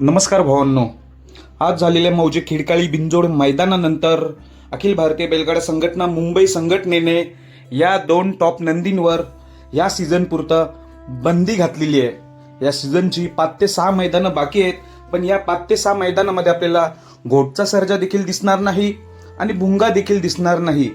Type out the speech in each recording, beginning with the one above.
नमस्कार भावांनो, आज झालेल्या मौजे खिडकाळी बिंजोड मैदानानंतर अखिल भारतीय बैलगाडा संघटना मुंबई संघटनेने या दोन टॉप नंदींवर या सीझन पुरतं बंदी घातलेली आहे। या सीझनची 5 ते 6 मैदानं बाकी आहेत, पण या 5 ते 6 मैदानामध्ये आपल्याला घोटचा सर्जा देखील दिसणार नाही आणि भुंगा देखील दिसणार नाही।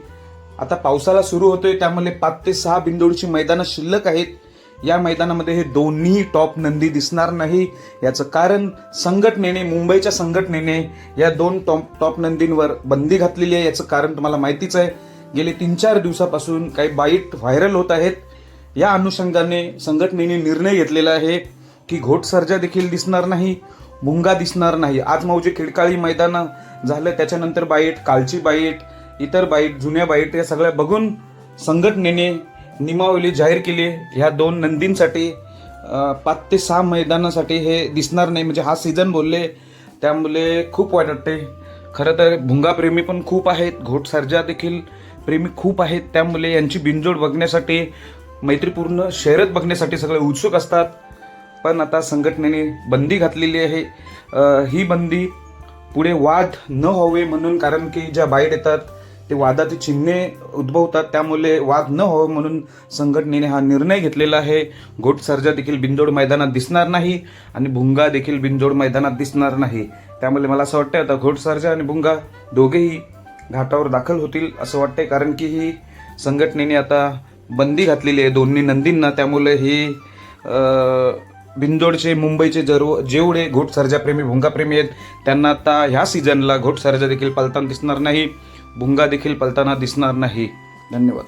आता पावसाळा सुरू होतोय, त्यामुळे 5 ते 6 बिंजोडची मैदानं शिल्लक आहेत। या मैदानामध्ये हे दोन्ही टॉप नंदी दिसणार नाही। याचं कारण संघटनेने, मुंबईच्या संघटनेने या दोन टॉप नंदींवर बंदी घातलेली आहे। याचं कारण तुम्हाला माहितीच आहे, गेले 3-4 दिवसापासून काही बाईट व्हायरल होत आहेत। या अनुषंगाने संघटनेने निर्णय घेतलेला आहे की घोट सर्जा देखील दिसणार नाही, भुंगा दिसणार नाही। आज मौजे खिडकाळी मैदान झालं, त्याच्यानंतर बाईट, कालची बाईट, इतर बाईट, जुन्या बाईट, या सगळ्या बघून संघटनेने नियमावली जाहीर केली। ह्या दोन नंदींसाठी 5 ते 6 मैदानासाठी हे दिसणार नाही, म्हणजे हा सीझन बोलले, त्यामुळे खूप वाईट वाटते। खरं तर भुंगाप्रेमी पण खूप आहेत, घोट सर्जा देखील प्रेमी खूप आहेत, त्यामुळे यांची बिनजोड बघण्यासाठी, मैत्रीपूर्ण शर्यत बघण्यासाठी सगळे उत्सुक असतात। पण आता संघटनेने बंदी घातलेली आहे। ही बंदी पुढे वाद न व्हावे म्हणून, कारण की ज्या बाईट येतात ते वादाची चिन्हे उद्भवतात, त्यामुळे वाद न व्हावे म्हणून संघटनेने हा निर्णय घेतलेला आहे। घोट सर्जा देखील बिनजोड मैदानात दिसणार नाही आणि भुंगा देखील बिनजोड मैदानात दिसणार नाही। त्यामुळे मला असं वाटतं आता घोट सर्जा आणि भुंगा दोघेही घाटावर दाखल होतील असं वाटतंय, कारण की ही संघटनेने आता बंदी घातलेली आहे दोन्ही नंदींना। त्यामुळे ही बिनजोडचे मुंबईचे जेवढे घोट सर्जा प्रेमी, भुंगा प्रेमी आहेत, त्यांना आता ह्या सीझनला घोट सर्जा देखील पळताना दिसणार नाही, भुंगा देखील पळताना दिसणार नाही। धन्यवाद।